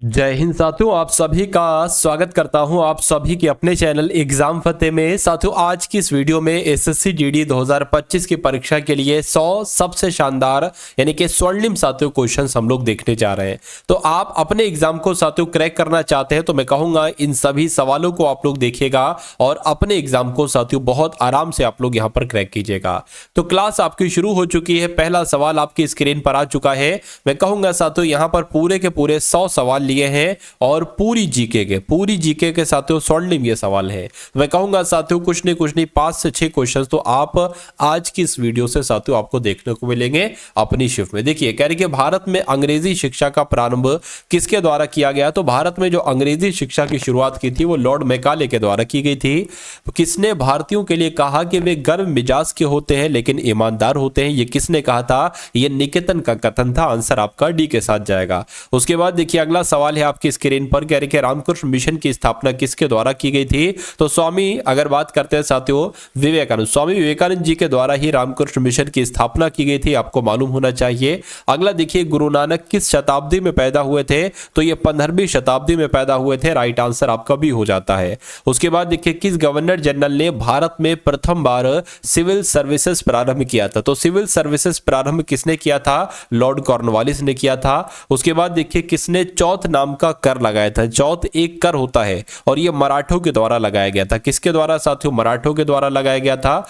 जय हिंद साथियों, आप सभी का स्वागत करता हूं आप सभी के अपने चैनल एग्जाम फतेह में। साथियों, आज की इस वीडियो में एसएससी जीडी 2025 की परीक्षा के लिए 100 सबसे शानदार यानी कि स्वर्णिम साथियों क्वेश्चंस हम लोग देखने जा रहे हैं। तो आप अपने एग्जाम को साथियों क्रैक करना चाहते हैं तो मैं कहूंगा इन सभी सवालों को आप लोग देखिएगा और अपने एग्जाम को साथियों बहुत आराम से आप लोग यहाँ पर क्रैक कीजिएगा। तो क्लास आपकी शुरू हो चुकी है। पहला सवाल आपकी स्क्रीन पर आ चुका है। मैं कहूंगा साथियों यहाँ पर पूरे के पूरे 100 सवाल लिए हैं और पूरी जीके के साथियों स्वर्णिम ये सवाल है। मैं कहूंगा साथियों कुछ नहीं 5 से 6 क्वेश्चन तो आप आज की इस वीडियो से साथियों आपको देखने को मिलेंगे अपनी शिफ्ट में। देखिए कह रही कि भारत में अंग्रेजी शिक्षा का प्रारंभ किसके द्वारा किया गया। तो भारत में जो अंग्रेजी शिक्षा की शुरुआत की थी वो लॉर्ड मैकाले के द्वारा की गई थी। किसने भारतीयों के लिए कहा कि वे गर्म मिजाज के होते हैं लेकिन ईमानदार होते हैं, ये किसने कहा था। ये निकेतन का कथन था। आंसर आपका डी के साथ जाएगा। उसके बाद देखिए अगला सवाल है आपकी स्क्रीन पर। कह रहे कि रामकृष्ण मिशन की स्थापना किसके द्वारा की गई थी। तो स्वामी अगर बात करते हैं साथियों विवेकानंद, स्वामी विवेकानंद जी के द्वारा ही रामकृष्ण मिशन की स्थापना की गई थी, आपको मालूम होना चाहिए। अगला देखिए गुरु नानक किस शताब्दी में पैदा हुए थे। तो ये 15वीं शताब्दी में पैदा हुए थे। राइट आंसर आपका भी हो जाता है। उसके बाद देखिए किस गवर्नर जनरल ने भारत में प्रथम बार सिविल सर्विसेज प्रारंभ किया था। तो सिविल सर्विसेज प्रारंभ किसने किया था। लॉर्ड कॉर्नवालिस ने किया था। उसके बाद देखिए किसने चौथ नाम का कर लगाया था। चौथ एक कर होता है और यह मराठों के द्वारा लगाया गया था। किसके द्वारा साथियों, मराठों के द्वारा लगाया गया था।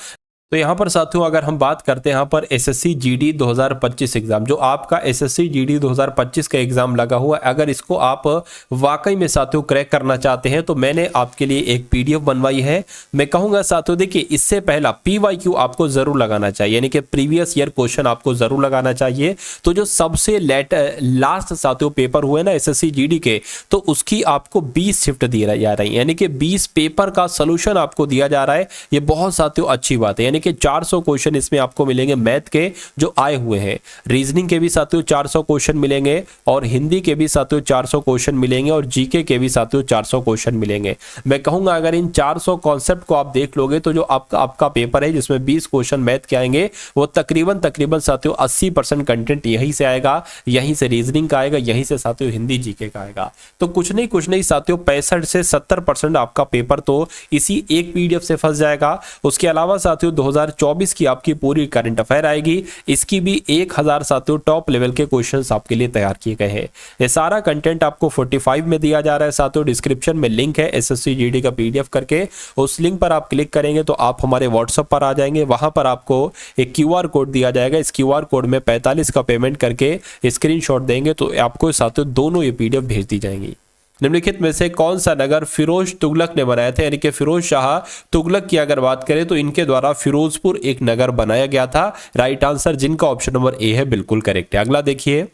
तो यहां पर साथियों अगर हम बात करते हैं यहां पर एसएससी जीडी 2025 एग्जाम, जो आपका एसएससी जीडी 2025 का एग्जाम लगा हुआ है, अगर इसको आप वाकई में साथियों क्रैक करना चाहते हैं तो मैंने आपके लिए एक पीडीएफ बनवाई है। मैं कहूंगा साथियों देखिए इससे पहला पीवाईक्यू आपको जरूर लगाना चाहिए, यानी कि प्रीवियस ईयर क्वेश्चन आपको जरूर लगाना चाहिए। तो जो सबसे लास्ट साथियों पेपर हुए ना एसएससी जीडी के, तो उसकी आपको 20 शिफ्ट दी जा रही है, यानी कि 20 पेपर का सोल्यूशन आपको दिया जा रहा है। ये बहुत साथियों अच्छी बात है। कि 400 क्वेश्चन इसमें आपको मिलेंगे मैथ के जो आए हुए हैं, रीजनिंग के भी साथियों 400 क्वेश्चन मिलेंगे और हिंदी के भी साथियों 400 क्वेश्चन मिलेंगे और जीके के भी साथियों 400 क्वेश्चन मिलेंगे। मैं कहूंगा अगर इन 400 कॉन्सेप्ट को आप देख लोगे तो जो आपका पेपर है जिसमें 20 क्वेश्चन मैथ के आएंगे वो तकरीबन साथियों 80% कंटेंट यहीं से आएगा, यहीं से रीजनिंग का आएगा, यहीं से साथियों हिंदी जीके का आएगा। तो कुछ नहीं साथियों 65 से 70% आपका पेपर तो इसी एक पीडीएफ से फंस जाएगा। उसके अलावा साथियों 2024 की आपकी पूरी करंट अफेयर आएगी, इसकी भी 1000 साथियों टॉप लेवल के क्वेश्चंस आपके लिए तैयार किए गए हैं। ये सारा कंटेंट आपको 45 में दिया जा रहा है साथियों। डिस्क्रिप्शन में लिंक है एसएससी जीडी का पीडीएफ करके, उस लिंक पर आप क्लिक करेंगे तो आप हमारे व्हाट्सएप पर आ जाएंगे। वहां पर आपको एक क्यूआर कोड दिया जाएगा। इस क्यूआर कोड में 45 का पेमेंट करके स्क्रीनशॉट देंगे तो आपको साथियों दोनों ये पीडीएफ भेज दी जाएंगी। निम्नलिखित में से कौन सा नगर फिरोज तुगलक ने बनाया था, यानी कि फिरोज शाह तुगलक की अगर बात करें तो इनके द्वारा फिरोजपुर एक नगर बनाया गया था। राइट आंसर जिनका ऑप्शन नंबर ए है बिल्कुल करेक्ट है। अगला देखिए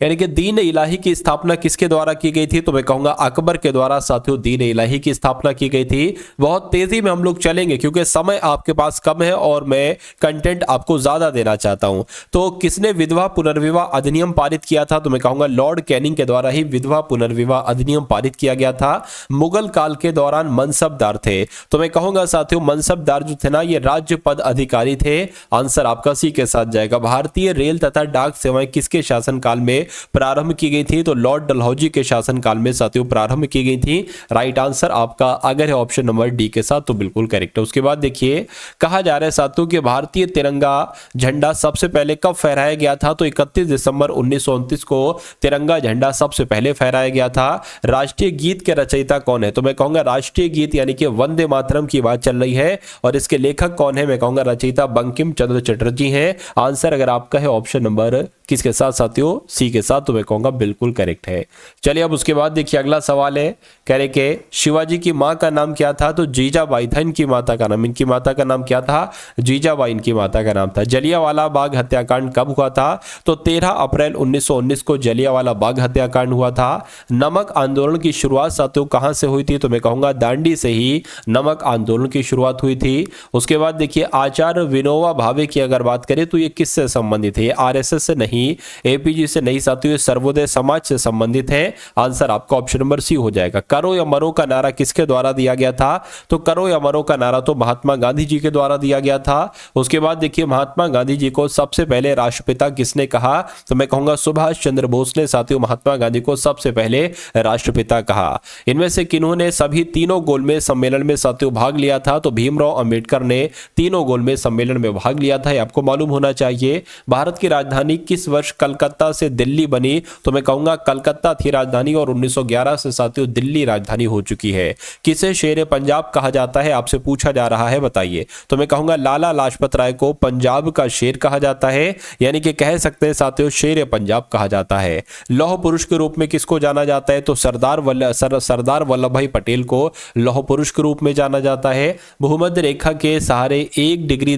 यानी कि दीन इलाही की स्थापना किसके द्वारा की गई थी। तो मैं कहूंगा अकबर के द्वारा साथियों दीन इलाही की स्थापना की गई थी। बहुत तेजी में हम लोग चलेंगे क्योंकि समय आपके पास कम है और मैं कंटेंट आपको ज्यादा देना चाहता हूं। तो किसने विधवा पुनर्विवाह अधिनियम पारित किया था। तो मैं कहूंगा लॉर्ड कैनिंग के द्वारा ही विधवा पुनर्विवाह अधिनियम पारित किया गया था। मुगल काल के दौरान मनसबदार थे। तो मैं कहूंगा साथियों मनसबदार जो थे ना ये राज्य पद अधिकारी थे। आंसर आपका सी के साथ जाएगा। भारतीय रेल तथा डाक सेवाएं किसके शासनकाल में प्रारंभ की गई थी। तो लॉर्ड डलहौजी के शासनकाल में साथियों प्रारंभ की गई थी। राइट आंसर आपका अगर है ऑप्शन नंबर डी के साथ तो बिल्कुल करेक्ट है। उसके बाद देखिए कहा जा रहा है साथियों कि भारतीय तिरंगा झंडा सबसे पहले कब फहराया गया था। तो 31 दिसंबर 1929 को तिरंगा झंडा सबसे पहले फहराया गया था। राष्ट्रीय गीत के रचयिता कौन है। तो मैं कहूंगा राष्ट्रीय गीत यानी कि वंदे मातरम की बात चल रही है और इसके लेखक कौन है। मैं कहूंगा रचयिता बंकिम चंद्र चटर्जी हैं। आंसर अगर आपका है ऑप्शन नंबर किसके साथ साथियों सी के साथ तो मैं कहूंगा बिल्कुल करेक्ट है। चलिए अब उसके बाद देखिए अगला सवाल है। कह रहे कि शिवाजी की मां का नाम क्या था। तो जीजाबाई था इनकी माता का नाम। इनकी माता का नाम क्या था। जीजाबाई इनकी माता का नाम था। जलियांवाला बाग हत्याकांड कब हुआ था। तो 13 अप्रैल 1919 को जलियांवाला बाग हत्याकांड हुआ था। नमक आंदोलन की शुरुआत साथियों कहां से हुई थी। तो मैं कहूंगा दांडी से ही नमक आंदोलन की शुरुआत हुई थी। उसके बाद देखिए आचार्य विनोबा भावे की अगर बात करें तो ये किससे संबंधित है। आरएसएस से नहीं नहीं, एपीजी से नहीं साथियों, ये सर्वोदय समाज से संबंधित है। आंसर आपका ऑप्शन नंबर सी हो जाएगा। करो या मरो का नारा किसके द्वारा दिया गया था? तो करो या मरो का नारा तो महात्मा गांधी जी के द्वारा दिया गया था। उसके बाद देखिए महात्मा गांधी जी को सबसे पहले राष्ट्रपिता किसने कहा? तो मैं कहूंगा सुभाष चंद्र बोस ने साथियों महात्मा गांधी को सबसे पहले राष्ट्रपिता कहा। इनमें से किन्होंने सभी तीनों गोलमेज सम्मेलन में साथियों भाग लिया था? तो भीमराव अंबेडकर ने तीनों गोलमेज सम्मेलन में भाग लिया था, ये आपको मालूम होना चाहिए। भारत की राजधानी किस वर्ष कलकत्ता से दिल्ली बनी? तो मैं कहूंगा कलकत्ता थी राजधानी और 1911 से साथियों दिल्ली राजधानी हो चुकी है। किसे शेर पंजाब कहा जाता है आपसे पूछा जा रहा है, बताइए। तो मैं कहूंगा लाला लाजपत राय को पंजाब का शेर कहा जाता है, यानी कि कह सकते हैं साथियों शेर पंजाब कहा जाता है। लौह पुरुष के रूप में किसको जाना जाता है? तो सरदार वल्लभ भाई पटेल को लौह पुरुष के रूप में जाना जाता है। भूमध्य रेखा के सहारे 1 डिग्री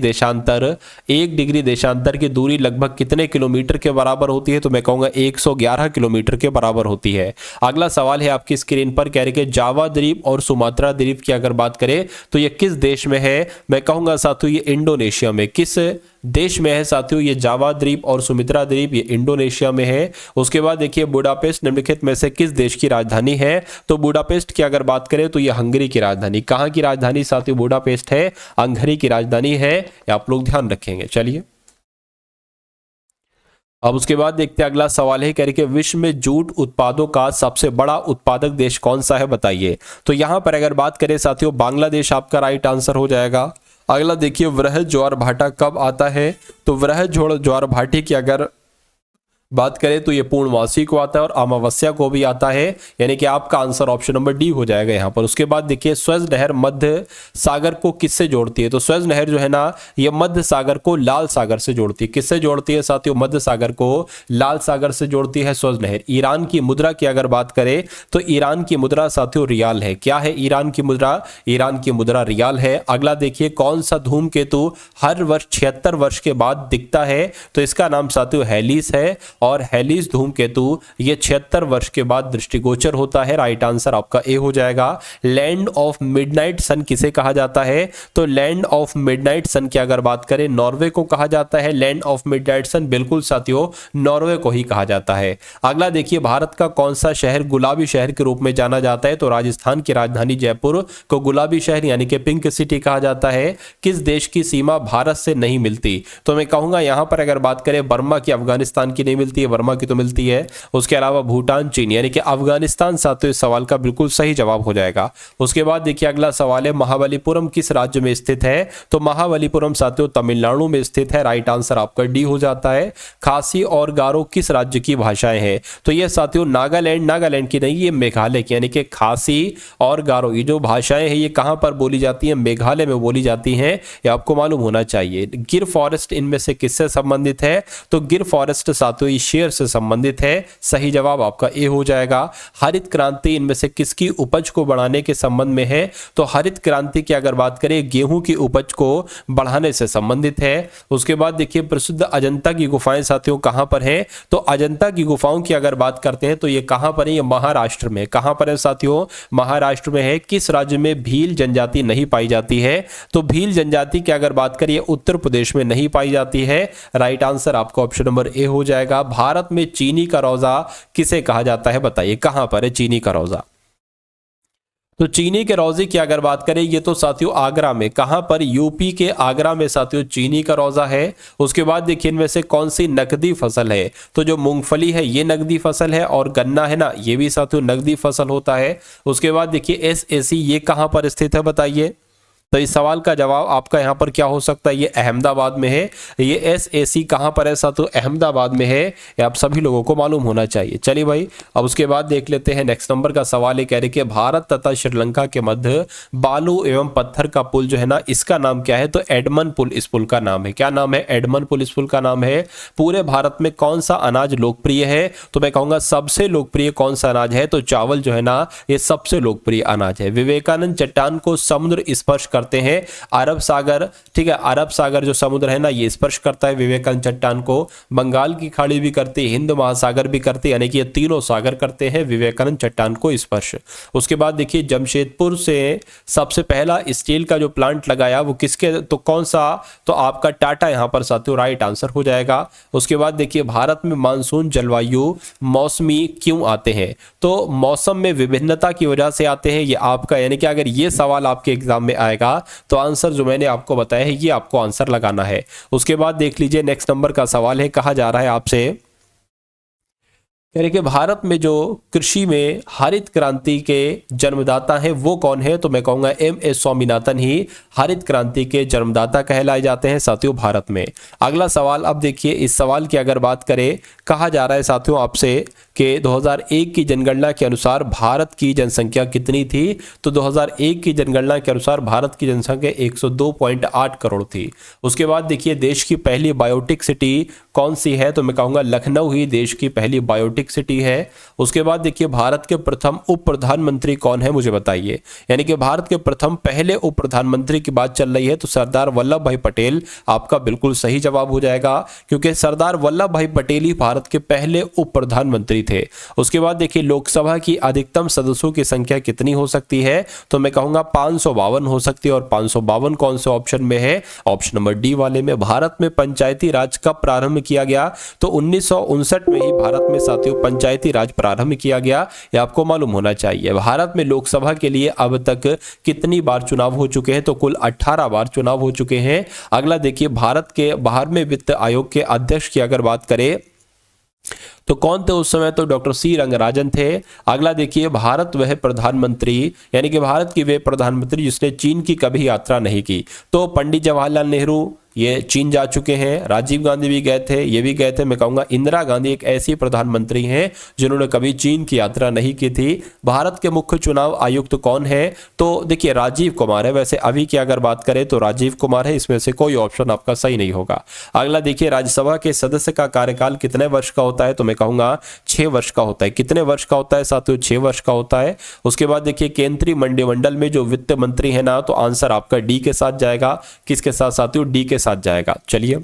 देशांतर की दूरी लगभग कितने किलोमीटर के बराबर होती है? तो मैं कहूंगा 111 किलोमीटर के बराबर होती है। अगला सवाल है आपकी स्क्रीन पर, कह रहे कि जावा द्वीप और सुमात्रा द्वीप की अगर बात करें तो ये किस देश में है? मैं कहूंगा साथियों ये इंडोनेशिया में। किस देश में है साथियों ये जावा द्वीप और सुमात्रा द्वीप? ये इंडोनेशिया में है। उसके बाद देखिए बुडापेस्ट निम्नलिखित में से किस देश की राजधानी है? तो बुडापेस्ट की अगर बात करें तो ये हंगरी की राजधानी। कहां की राजधानी साथियों बुडापेस्ट है? हंगरी की राजधानी है, आप लोग ध्यान रखेंगे। चलिए अब उसके बाद देखते हैं अगला सवाल है, कह रहे कि विश्व में जूट उत्पादों का सबसे बड़ा उत्पादक देश कौन सा है, बताइए। तो यहां पर अगर बात करें साथियों बांग्लादेश आपका राइट आंसर हो जाएगा। अगला देखिए वृहद ज्वार भाटा कब आता है? तो वृहद ज्वार भाटे की अगर बात करें तो ये पूर्णमासी को आता है और अमावस्या को भी आता है, यानी कि आपका आंसर ऑप्शन नंबर डी हो जाएगा यहां पर। उसके बाद देखिए स्वेज नहर मध्य सागर को किससे जोड़ती है? तो स्वेज नहर जो है ना ये मध्य सागर को लाल सागर से जोड़ती है। किससे जोड़ती है साथियों? मध्य सागर को लाल सागर से जोड़ती है स्वेज नहर। ईरान की मुद्रा की अगर बात करें तो ईरान की मुद्रा साथियों रियाल है। क्या है ईरान की मुद्रा? ईरान की मुद्रा रियाल है। अगला देखिए कौन सा धूमकेतु हर वर्ष 76 वर्ष के बाद दिखता है? तो इसका नाम साथियों हेलिस है और हेलिस धूमकेतु ये 76 वर्ष के बाद दृष्टिगोचर होता है। राइट आंसर आपका ए हो जाएगा। लैंड ऑफ मिडनाइट सन किसे कहा जाता है? तो लैंड ऑफ मिडनाइट सन की अगर बात करें नॉर्वे को कहा जाता है। लैंड ऑफ मिडनाइट सन बिल्कुल साथियों नॉर्वे को ही कहा जाता है। अगला देखिए भारत का कौन सा शहर गुलाबी शहर के रूप में जाना जाता है? तो राजस्थान की राजधानी जयपुर को गुलाबी शहर यानी कि पिंक सिटी कहा जाता है। किस देश की सीमा भारत से नहीं मिलती? तो मैं कहूंगा यहां पर अगर बात करें बर्मा की अफगानिस्तान की नहीं मिलती है, बर्मा की तो मिलती है। उसके अलावा भूटान चीन यानी कि अफगानिस्तान साथियों इस सवाल का बिल्कुल सही जवाब हो जाएगा। उसके बाद देखिए अगला सवाल है महाबलीपुरम किस राज्य में स्थित है? तो महाबलीपुरम साथियों तमिलनाडु में स्थित है। राइट आंसर आपका डी हो जाता है। खासी और गारो किस राज्य की भाषाएं हैं? तो ये साथियों नागालैंड की नहीं, ये मेघालय की, यानी कि खासी और गारो ये जो भाषाएं हैं ये कहां पर बोली जाती है? मेघालय में बोली जाती हैं, ये आपको मालूम होना चाहिए। गिर फॉरेस्ट इनमें से किससे संबंधित है? तो गिर फॉरेस्ट साथियों शेर से संबंधित है। सही जवाब आपका ए हो जाएगा। हरित क्रांति इनमें से किसकी उपज को बढ़ाने के संबंध में है? तो हरित क्रांति की अगर बात करें गेहूं की उपज को बढ़ाने से संबंधित है। उसके बाद देखिए प्रसिद्ध अजंता की गुफाएं साथियों कहां पर हैं? तो अजंता की गुफाओं की अगर बात करते हैं तो ये कहां पर है? ये महाराष्ट्र में। कहां पर है साथियों? महाराष्ट्र में है। किस राज्य में भील जनजाति नहीं पाई जाती है? तो भील जनजाति की अगर बात करिए उत्तर प्रदेश में नहीं पाई जाती है। राइट आंसर आपका ऑप्शन नंबर ए हो जाएगा। भारत में चीनी का रोजा किसे कहा जाता है? बताइए कहां पर है चीनी का रोजा? तो चीनी के रोजे की अगर बात करें ये तो साथियों आगरा में। कहां पर? यूपी के आगरा में साथियों चीनी का रोजा है। उसके बाद देखिए इनमें से कौन सी नकदी फसल है? तो जो मूंगफली है ये नकदी फसल है और गन्ना है ना ये भी साथियों नकदी फसल होता है। उसके बाद देखिए SAC ये कहां पर स्थित है बताइए। तो इस सवाल का जवाब आपका यहां पर क्या हो सकता है? ये अहमदाबाद में है। ये SAC कहां पर है साथियों? अहमदाबाद में है। ये आप सभी लोगों को मालूम होना चाहिए। चलिए भाई अब उसके बाद देख लेते हैं नेक्स्ट नंबर का सवाल है, कह रहे कि भारत तथा श्रीलंका के मध्य बालू एवं पत्थर का पुल जो है ना इसका नाम क्या है? तो एडमन पुल इस पुल का नाम है। क्या नाम है? एडमन पुल इस पुल का नाम है। पूरे भारत में कौन सा अनाज लोकप्रिय है? तो मैं कहूंगा सबसे लोकप्रिय कौन सा अनाज है? तो चावल जो है ना ये सबसे लोकप्रिय अनाज है। विवेकानंद चट्टान को समुद्र स्पर्श करते हैं। अरब सागर, ठीक है, अरब सागर जो समुद्र है ना ये स्पर्श करता है विवेकानंद चट्टान को। बंगाल की खाड़ी भी करती है, हिंद महासागर भी करती है, यानी कि ये तीनों सागर करते हैं विवेकानंद चट्टान को स्पर्श। उसके बाद देखिए जमशेदपुर से सबसे पहला स्टील का जो प्लांट लगाया वो किसके, तो कौन सा, तो आपका टाटा यहां पर साथियों राइट आंसर हो जाएगा। उसके बाद देखिए भारत में मानसून जलवायु मौसमी क्यों आते हैं, तो मौसम में विभिन्नता की वजह से आते हैं, ये आपका, यानी कि अगर ये सवाल आपके एग्जाम में आएगा तो आंसर जो मैंने आपको बताया है ये आपको आंसर लगाना है। उसके बाद देख लीजिए नेक्स्ट नंबर का सवाल है, कहा जा रहा है आपसे, यानी कि भारत में जो कृषि में हरित क्रांति के जन्मदाता हैं वो कौन है, तो मैं कहूंगा एम.एस. स्वामीनाथन ही हरित क्रांति के जन्मदाता कहलाए जाते हैं साथियों भारत में। अगला सवाल अब देखिए, इस सवाल की अगर बात करें, कहा जा रहा है साथियों आपसे कि 2001 की जनगणना के अनुसार भारत की जनसंख्या कितनी थी, तो 2001 की जनगणना के अनुसार भारत की जनसंख्या 102.8 करोड़ थी। उसके बाद देखिए देश की पहली बायोटिक सिटी कौन सी है, तो मैं कहूँगा लखनऊ ही देश की पहली बायोटिक सिटी है। उसके बाद देखिए भारत के प्रथम उप प्रधानमंत्री कौन है मुझे बताइए, यानी कि भारत के प्रथम पहले उप प्रधानमंत्री की बात चल रही है तो सरदार वल्लभ भाई पटेल आपका बिल्कुल सही जवाब हो जाएगा, क्योंकि सरदार वल्लभ भाई पटेल ही भारत के पहले उप प्रधानमंत्री थे। उसके बाद देखिए लोकसभा की अधिकतम सदस्यों की संख्या कितनी हो सकती है, तो मैं कहूंगा 552 हो सकती है, और 552 कौन से ऑप्शन में है, ऑप्शन नंबर डी वाले में। भारत में पंचायती राज कब प्रारंभ किया गया, तो 1959 में ही भारत में साथियों पंचायती राज प्रारंभ किया गया, ये आपको मालूम होना चाहिए। भारत में लोकसभा के लिए अब तक कितनी बार चुनाव हो चुके हैं, तो कुल 18 बार चुनाव हो चुके हैं। अगला देखिए भारत के 12वें वित्त आयोग के अध्यक्ष की अगर बात करें तो कौन थे उस समय, तो डॉक्टर सी रंगराजन थे। अगला देखिए भारत वह प्रधानमंत्री, यानी कि भारत की वे प्रधानमंत्री जिसने चीन की कभी यात्रा नहीं की, तो पंडित जवाहरलाल नेहरू ये चीन जा चुके हैं, राजीव गांधी भी गए थे, ये भी गए थे। मैं कहूँगा इंदिरा गांधी एक ऐसी प्रधानमंत्री हैं जिन्होंने कभी चीन की यात्रा नहीं की थी। भारत के मुख्य चुनाव आयुक्त कौन है, तो देखिए राजीव कुमार है। वैसे अभी की अगर बात करें तो राजीव कुमार है, इसमें से कोई ऑप्शन आपका सही नहीं होगा। अगला देखिए राज्यसभा के सदस्य का कार्यकाल कितने वर्ष का होता है, तो मैं कहूँगा 6 वर्ष का होता है। कितने वर्ष का होता है साथियों, 6 वर्ष का होता है। उसके बाद देखिए केंद्रीय मंत्रिमंडल में जो वित्त मंत्री है ना, तो आंसर आपका डी के साथ जाएगा। किसके साथ साथियों, डी के साथ जाएगा। चलिए,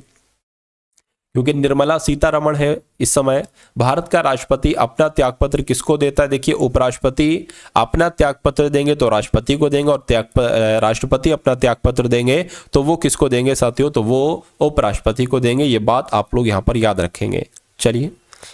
क्योंकि निर्मला सीतारमण है इस समय। भारत का राष्ट्रपति अपना त्यागपत्र किसको देता है, देखिए उपराष्ट्रपति अपना त्यागपत्र देंगे तो राष्ट्रपति को देंगे, और राष्ट्रपति अपना त्यागपत्र देंगे तो वो किसको देंगे साथियों, तो वो उपराष्ट्रपति को देंगे। ये बात आप लोग यहां पर याद रखेंगे। चलिए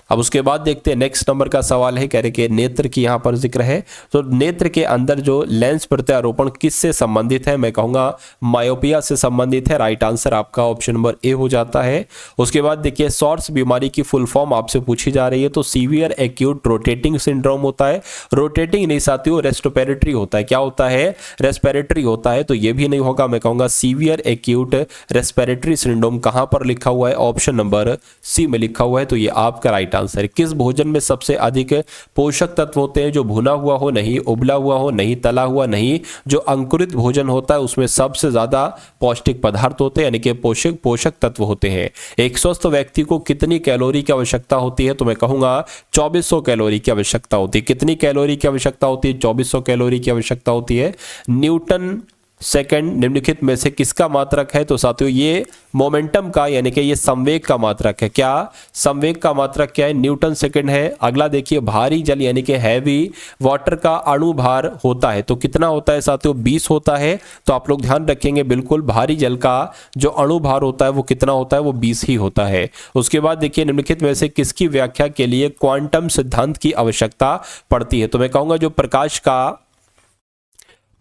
अब उसके बाद देखते हैं नेक्स्ट नंबर का सवाल है, कह रहे कि नेत्र की यहाँ पर जिक्र है, तो नेत्र के अंदर जो लेंस प्रत्यारोपण किससे संबंधित है, मैं कहूँगा मायोपिया से संबंधित है। राइट आंसर आपका ऑप्शन नंबर ए हो जाता है। उसके बाद देखिए शॉर्ट्स बीमारी की फुल फॉर्म आपसे पूछी जा रही है, तो सीवियर एक्यूट रोटेटिंग सिंड्रोम होता है। रोटेटिंग नहीं साथियों, रेस्पिरेटरी होता है। क्या होता है, रेस्पिरेटरी होता है, तो ये भी नहीं होगा। मैं कहूँगा सीवियर एक्यूट रेस्पिरेटरी सिंड्रोम कहाँ पर लिखा हुआ है, ऑप्शन नंबर सी में लिखा हुआ है, तो ये आपका राइट आंसर है। किस भोजन में सबसे अधिक पोषक तत्व होते हैं, जो भुना हुआ हो नहीं, उबला हुआ हो नहीं, तला हुआ नहीं, जो अंकुरित भोजन होता है उसमें सबसे ज्यादा पौष्टिक पदार्थ होते हैं, यानी कि पोषक तत्व होते हैं। एक स्वस्थ व्यक्ति को कितनी कैलोरी की आवश्यकता होती है, तो मैं कहूंगा 2400 कैलोरी की आवश्यकता होती है। कितनी कैलोरी की आवश्यकता होती है, 2400 कैलोरी की आवश्यकता होती है। न्यूटन सेकंड निम्नलिखित में से किसका मात्रक है, तो साथियों ये मोमेंटम का, यानी कि ये संवेग का मात्रक है। क्या संवेग का मात्रक क्या है, न्यूटन सेकंड है। अगला देखिए भारी जल यानी कि हैवी वाटर का अणु भार होता है, तो कितना होता है साथियों, 20 होता है। तो आप लोग ध्यान रखेंगे बिल्कुल, भारी जल का जो अणु भार होता है वो कितना होता है, वो 20 ही होता है। उसके बाद देखिए निम्नलिखित में से किसकी व्याख्या के लिए क्वांटम सिद्धांत की आवश्यकता पड़ती है, तो मैं कहूंगा जो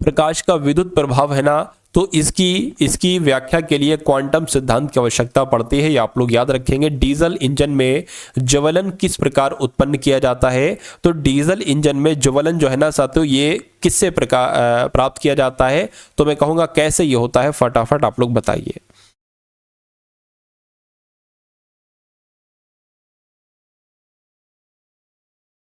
प्रकाश का विद्युत प्रभाव है ना, तो इसकी व्याख्या के लिए क्वांटम सिद्धांत की आवश्यकता पड़ती है। ये आप लोग याद रखेंगे। डीजल इंजन में ज्वलन किस प्रकार उत्पन्न किया जाता है, तो डीजल इंजन में ज्वलन जो है ना साथियों, ये किससे प्राप्त किया जाता है, तो मैं कहूँगा कैसे ये होता है, फटाफट आप लोग बताइए।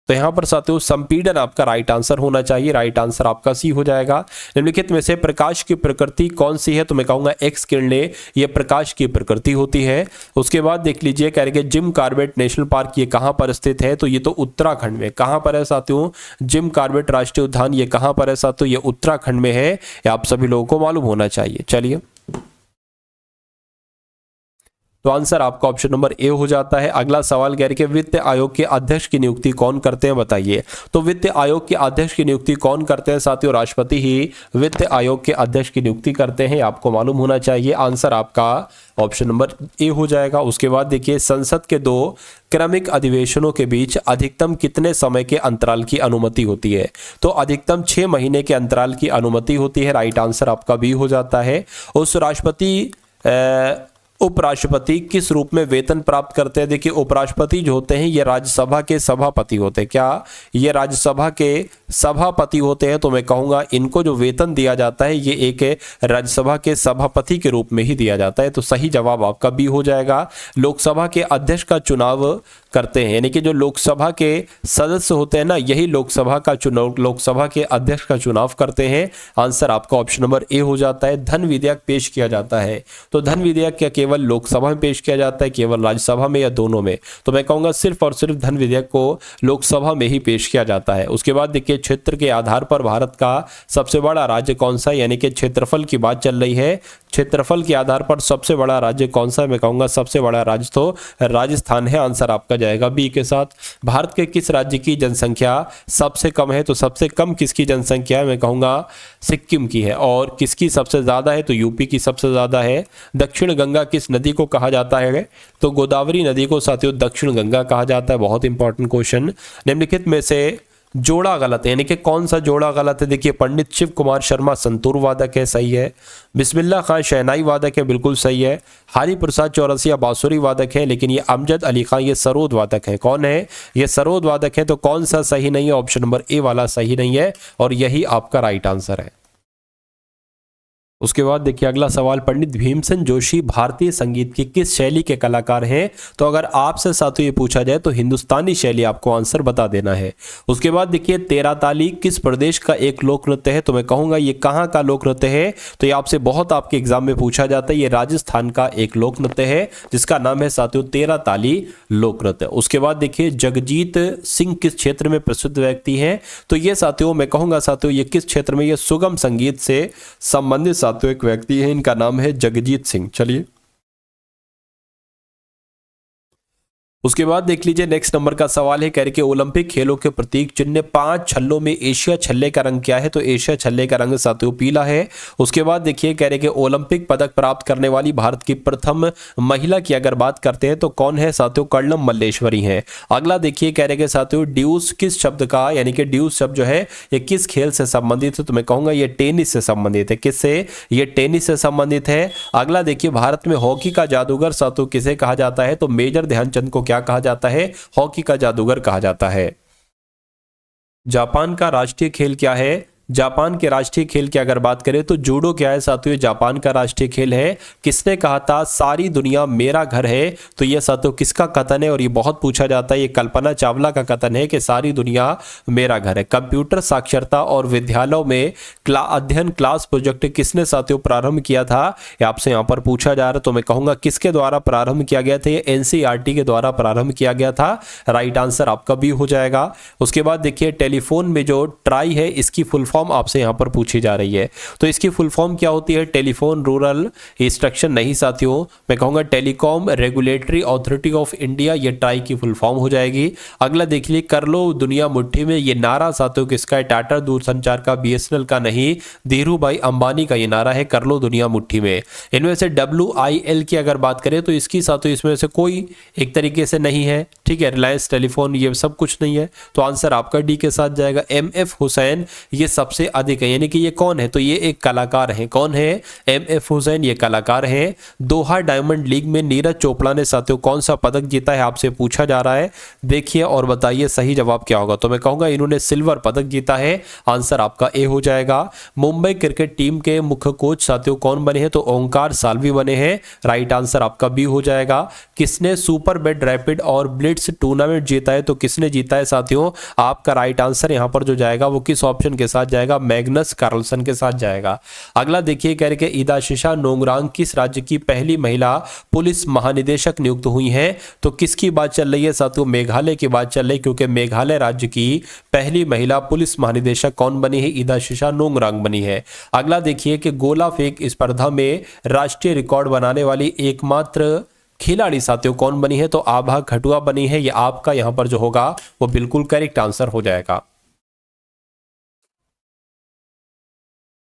तो यहाँ पर साथियों संपीड़न आपका राइट आंसर होना चाहिए, राइट आंसर आपका सी हो जाएगा। निम्नलिखित में से प्रकाश की प्रकृति कौन सी है, तो मैं कहूंगा एक्स किरणें ये प्रकाश की प्रकृति होती है। उसके बाद देख लीजिए कह रहे कि जिम कॉर्बेट नेशनल पार्क ये कहाँ पर स्थित है, तो ये तो उत्तराखंड में। कहाँ पर है साथियों, जिम कॉर्बेट राष्ट्रीय उद्यान ये कहाँ पर है साथियों, ये उत्तराखंड में है, ये आप सभी लोगों को मालूम होना चाहिए। चलिए तो आंसर आपका ऑप्शन नंबर ए हो जाता है। अगला सवाल कह रहे कि वित्त आयोग के अध्यक्ष की नियुक्ति कौन करते हैं, बताइए। तो वित्त आयोग के अध्यक्ष की नियुक्ति कौन करते हैं साथियों, राष्ट्रपति ही वित्त आयोग के अध्यक्ष की नियुक्ति करते हैं, आपको मालूम होना चाहिए। आंसर आपका ऑप्शन नंबर ए हो जाएगा। उसके बाद देखिए संसद के 2 क्रमिक अधिवेशनों के बीच अधिकतम कितने समय के अंतराल की अनुमति होती है, तो अधिकतम 6 महीने के अंतराल की अनुमति होती है, राइट आंसर आपका बी हो जाता है। उस राष्ट्रपति उपराष्ट्रपति किस रूप में वेतन प्राप्त करते हैं, देखिए उपराष्ट्रपति जो होते हैं ये राज्यसभा के सभापति होते हैं। क्या ये राज्यसभा के सभापति होते हैं, तो मैं कहूंगा इनको जो वेतन दिया जाता है ये एक राज्यसभा के सभापति के रूप में ही दिया जाता है, तो सही जवाब आपका बी हो जाएगा। लोकसभा के अध्यक्ष का चुनाव करते हैं, यानी कि जो लोकसभा के सदस्य होते हैं ना, यही लोकसभा का चुनाव, लोकसभा के अध्यक्ष का चुनाव करते हैं। आंसर आपका ऑप्शन नंबर ए हो जाता है। धन विधेयक पेश किया जाता है, तो धन विधेयक क्या केवल लोकसभा में पेश किया जाता है, केवल राज्यसभा में, या दोनों में, तो मैं कहूंगा सिर्फ और सिर्फ धन विधेयक को लोकसभा में ही पेश किया जाता है। उसके बाद देखिए क्षेत्र के आधार पर भारत का सबसे बड़ा राज्य कौन सा है, यानी कि क्षेत्रफल की बात चल रही है, क्षेत्रफल के आधार पर सबसे बड़ा राज्य कौन सा है, मैं कहूंगा सबसे बड़ा राज्य तो राजस्थान है, आंसर आपका जाएगा बी के साथ। भारत के किस राज्य की जनसंख्या सबसे कम है, तो सबसे कम किसकी जनसंख्या है, मैं कहूंगा सिक्किम की है। और किसकी सबसे ज्यादा है, तो यूपी की सबसे ज्यादा है। दक्षिण गंगा किस नदी को कहा जाता है, तो गोदावरी नदी को साथियों दक्षिण गंगा कहा जाता है। बहुत इंपॉर्टेंट क्वेश्चन। निम्नलिखित में से जोड़ा गलत है, यानी कि कौन सा जोड़ा गलत है, देखिए पंडित शिव कुमार शर्मा संतूर वादक है, सही है। बिस्मिल्लाह खान शहनाई वादक है, बिल्कुल सही है। हरि प्रसाद चौरसिया बांसुरी वादक है, लेकिन ये अमजद अली खान ये सरोद वादक है। कौन है, ये सरोद वादक है, तो कौन सा सही नहीं है, ऑप्शन नंबर ए वाला सही नहीं है, और यही आपका राइट आंसर है। उसके बाद देखिए अगला सवाल, पंडित भीमसेन जोशी भारतीय संगीत की किस शैली के कलाकार हैं, तो अगर आपसे साथियों ये पूछा जाए तो हिंदुस्तानी शैली आपको आंसर बता देना है। उसके बाद देखिए तेरा ताली किस प्रदेश का एक लोक नृत्य है, तो मैं कहूंगा ये कहाँ का लोक नृत्य है, तो ये आपसे बहुत आपके एग्जाम में पूछा जाता है। ये राजस्थान का एक लोक नृत्य है जिसका नाम है साथियों तेरा ताली लोक नृत्य। उसके बाद देखिए जगजीत सिंह किस क्षेत्र में प्रसिद्ध व्यक्ति है, तो ये साथियों मैं कहूंगा साथियों ये किस क्षेत्र में, ये सुगम संगीत से संबंधित तो एक व्यक्ति है, इनका नाम है जगजीत सिंह। चलिए उसके बाद देख लीजिए नेक्स्ट नंबर का सवाल है, कह रहे कि ओलंपिक खेलों के प्रतीक चिन्ह 5 छल्लों में एशिया छल्ले का रंग क्या है, तो एशिया छल्ले का रंग साथियों पीला है। उसके बाद देखिए कह रहे कि ओलंपिक पदक प्राप्त करने वाली भारत की प्रथम महिला की अगर बात करते हैं तो कौन है साथियों, कर्णम मल्लेश्वरी है। अगला देखिए कह रहे कि साथियों ड्यूस किस शब्द का, यानी कि ड्यूस शब्द जो है ये किस खेल से संबंधित है, तो मैं कहूंगा ये टेनिस से संबंधित है। किससे, ये टेनिस से संबंधित है। अगला देखिए भारत में हॉकी का जादूगर साथियों किसे कहा जाता है, तो मेजर ध्यानचंद को क्या कहा जाता है, हॉकी का जादूगर कहा जाता है। जापान का राष्ट्रीय खेल क्या है, जापान के राष्ट्रीय खेल की अगर बात करें तो जूडो क्या है साथियों, जापान का राष्ट्रीय खेल है। किसने कहा था सारी दुनिया मेरा घर है, तो यह साथियों किसका कथन है, और ये बहुत पूछा जाता है, ये कल्पना चावला का कथन है कि सारी दुनिया मेरा घर है। कंप्यूटर साक्षरता और विद्यालयों में अध्ययन क्लास प्रोजेक्ट किसने साथियों प्रारंभ किया था, ये आपसे यहाँ पर पूछा जा रहा है, तो मैं कहूंगा किसके द्वारा प्रारंभ किया गया था, ये एनसीईआरटी के द्वारा प्रारंभ किया गया था। राइट आंसर आपका भी हो जाएगा। उसके बाद देखिए टेलीफोन में जो ट्राई है इसकी फुल फॉर्म आपसे यहां पर पूछी जा रही है, तो इसकी फुल फॉर्म क्या होती है, टेलीफोन रूरल इंस्ट्रक्शन नहीं साथियों, मैं कहूंगा telecom regulatory authority of India, ये ट्राई की फुल फॉर्म हो जाएगी। अगला देख लीजिए कर लो दुनिया मुट्ठी में, ये नारा साथियों किसका है, टाटा दूरसंचार का, बीएसएनएल का नहीं, धीरू भाई अंबानी का ये नारा है, कर लो दुनिया मुट्ठी में। इनमें से WIL की अगर बात करें तो इसकी साथियों इसमें से कोई एक तरीके से नहीं है, ठीक है, रिलायंस टेलीफोन ये सब कुछ नहीं है, तो आंसर आपका डी के साथ जाएगा। MF हुसैन ये सब सबसे अधिक है, यानी कि ये कौन है, तो ये एक कलाकार है। कौन है, एमएफ हुसैन, ये कलाकार हैं। दोहा डायमंड लीग में नीरज चोपड़ा ने साथियों कौन सा पदक जीता है, आपसे पूछा जा रहा है। देखिए और बताइए सही जवाब क्या होगा। तो मैं कहूंगा इन्होंने सिल्वर पदक जीता है, आंसर आपका ए हो जाएगा। मुंबई क्रिकेट टीम के मुख्य कोच साथियों कौन बने हैं, तो ओंकार साल्वी बने हैं, राइट आंसर आपका बी हो जाएगा। किसने सुपर बेड रैपिड और ब्लिट्स टूर्नामेंट जीता है, तो किसने जीता है साथियों, आपका राइट आंसर यहां पर जो जाएगा वो किस ऑप्शन के साथ जाएगा, मैग्नस कार्लसन के साथ जाएगा। अगला देखिए कह रहे कि इदाशिशा नोंगरांग किस राज्य की पहली महिला पुलिस महानिदेशक नियुक्त हुई हैं, तो किसकी बात चल रही है साथियों, मेघालय की बात चल रही है, क्योंकि मेघालय राज्य की पहली महिला पुलिस महानिदेशक कौन बनी है, इदाशिशा नोंगरांग बनी है। अगला देखिए कि गोला फेंक स्पर्धा में राष्ट्रीय रिकॉर्ड बनाने वाली एकमात्र खिलाड़ी साथियों कौन बनी है, तो आभा खटुआ बनी है। ये आपका यहां पर जो होगा वो बिल्कुल करेक्ट आंसर हो जाएगा।